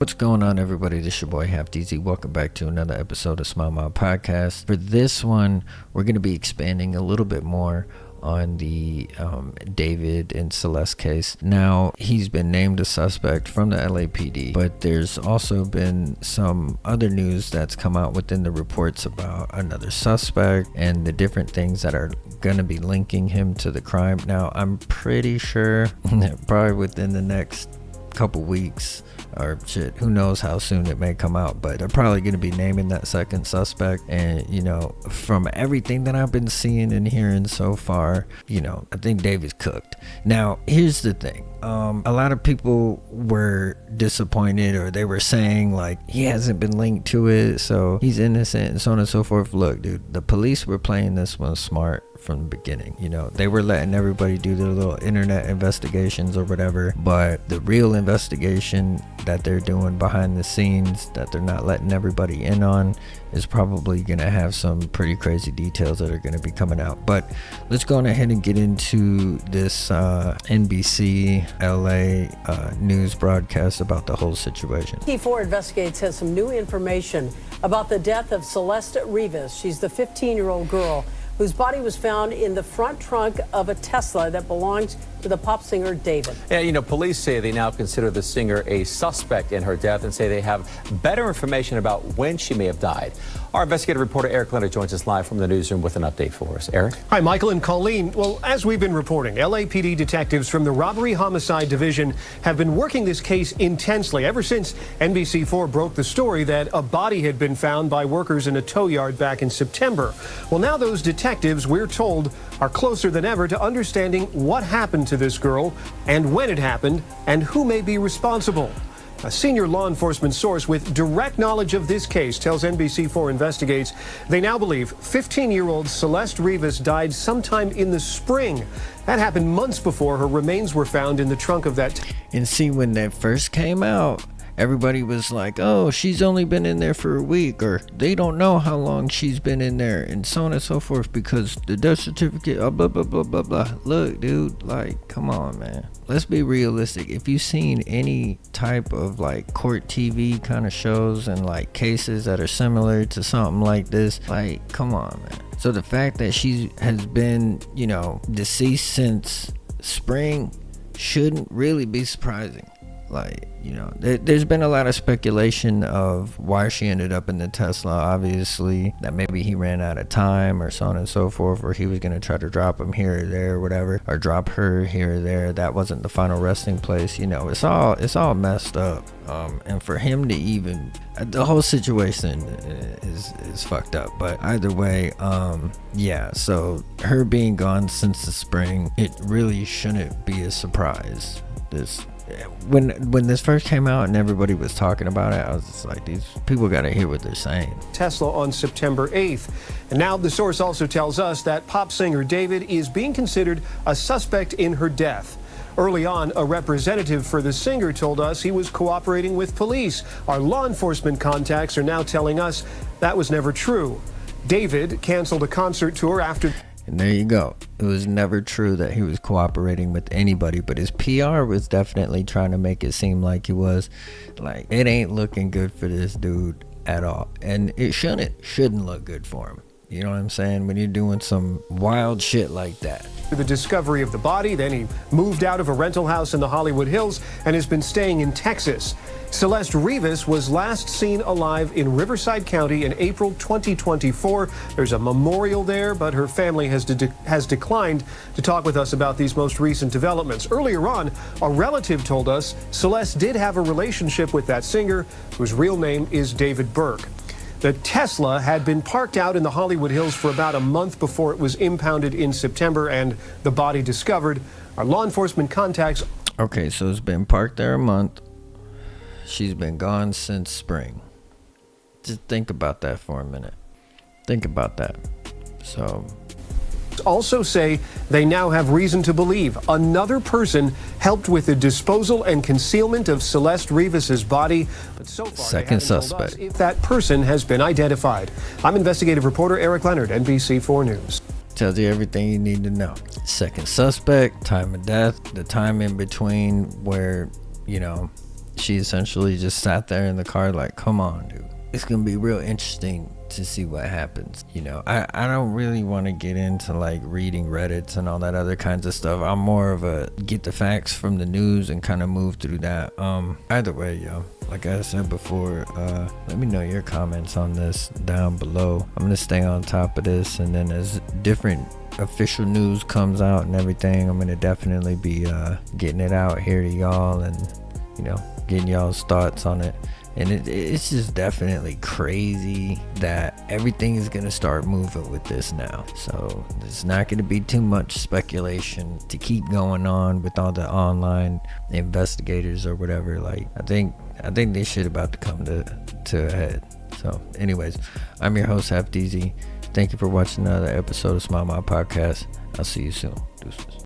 What's going on, everybody? This is your boy Half Deezy. Welcome back to another episode of Smile Mah Podcast. For this one, we're going to be expanding a little bit more on the David and Celeste case. Now, he's been named a suspect from the LAPD, but there's also been some other news that's come out within the reports about another suspect and the different things that are going to be linking him to the crime. Now, I'm pretty sure that probably within the next couple weeks, or shit, who knows how soon it may come out, but they're probably going to be naming that second suspect. And you know, from everything that I've been seeing and hearing so far, you know, I think David's cooked. Now, here's the thing. A lot of people were disappointed, or they were saying like he hasn't been linked to it, so he's innocent and so on and so forth. Look, dude, the police were playing this one smart from the beginning. You know, they were letting everybody do their little internet investigations or whatever, but the real investigation that they're doing behind the scenes that they're not letting everybody in on is probably gonna have some pretty crazy details that are gonna be coming out. But let's go on ahead and get into this NBC LA news broadcast about the whole situation. D4 Investigates has some new information about the death of Celeste Rivas. She's the 15-year-old girl whose body was found in the front trunk of a Tesla that belongs to the pop singer David. Yeah, you know, police say they now consider the singer a suspect in her death and say they have better information about when she may have died. Our investigative reporter Eric Leonard joins us live from the newsroom with an update for us. Eric? Hi, Michael and Colleen. Well, as we've been reporting, LAPD detectives from the Robbery Homicide Division have been working this case intensely ever since NBC4 broke the story that a body had been found by workers in a tow yard back in September. Well, now those detectives, we're told, are closer than ever to understanding what happened to this girl and when it happened and who may be responsible. A senior law enforcement source with direct knowledge of this case tells NBC4 Investigates they now believe 15-year-old Celeste Rivas died sometime in the spring. That happened months before her remains were found in the trunk of that. And see, when that first came out, everybody was like, oh, she's only been in there for a week, or they don't know how long she's been in there, and so on and so forth, because the death certificate, blah, blah, blah, blah, blah. Look, dude, like, come on, man. Let's be realistic. If you've seen any type of like court TV kind of shows and like cases that are similar to something like this, like, come on, man. So the fact that she has been, you know, deceased since spring shouldn't really be surprising. Like, you know, there's been a lot of speculation of why she ended up in the Tesla. Obviously, that maybe he ran out of time or so on and so forth, or he was going to try to drop him here or there or whatever, or drop her here or there. That wasn't the final resting place. You know, it's all messed up. And for him to even, the whole situation is fucked up. But either way, yeah, so her being gone since the spring, it really shouldn't be a surprise. When this first came out and everybody was talking about it, I was just like, these people got to hear what they're saying. Tesla on September 8th. And now the source also tells us that pop singer David is being considered a suspect in her death. Early on, a representative for the singer told us he was cooperating with police. Our law enforcement contacts are now telling us that was never true. David canceled a concert tour after... And there you go. It was never true that he was cooperating with anybody, but his PR was definitely trying to make it seem like he was. Like, it ain't looking good for this dude at all. And it shouldn't look good for him. You know what I'm saying? When you're doing some wild shit like that. The discovery of the body, then he moved out of a rental house in the Hollywood Hills and has been staying in Texas. Celeste Rivas was last seen alive in Riverside County in April 2024. There's a memorial there, but her family has declined to talk with us about these most recent developments. Earlier on, a relative told us Celeste did have a relationship with that singer, whose real name is David Burke. The Tesla had been parked out in the Hollywood Hills for about a month before it was impounded in September and the body discovered. Our law enforcement contacts... Okay, so it's been parked there a month. She's been gone since spring. Just think about that for a minute. Think about that. So... also say they now have reason to believe another person helped with the disposal and concealment of Celeste Rivas's body, but so far second suspect. Told us if that person has been identified. I'm investigative reporter Eric Leonard, NBC4 News. Tells you everything you need to know. Second suspect, time of death, the time in between where, you know, she essentially just sat there in the car like, come on, dude. It's gonna be real interesting to see what happens. You know, I don't really want to get into like reading Reddits and all that other kinds of stuff. I'm more of a get the facts from the news and kind of move through that. Either way, yo, like I said before, let me know your comments on this down below. I'm gonna stay on top of this, and then as different official news comes out and everything, I'm gonna definitely be getting it out here to y'all, and you know, getting y'all's thoughts on it. And it's just definitely crazy that everything is going to start moving with this now. So there's not going to be too much speculation to keep going on with all the online investigators or whatever. Like, I think this shit about to come to a head. So anyways, I'm your host, Deezy. Thank you for watching another episode of Smile Mah Podcast. I'll see you soon. Deuces.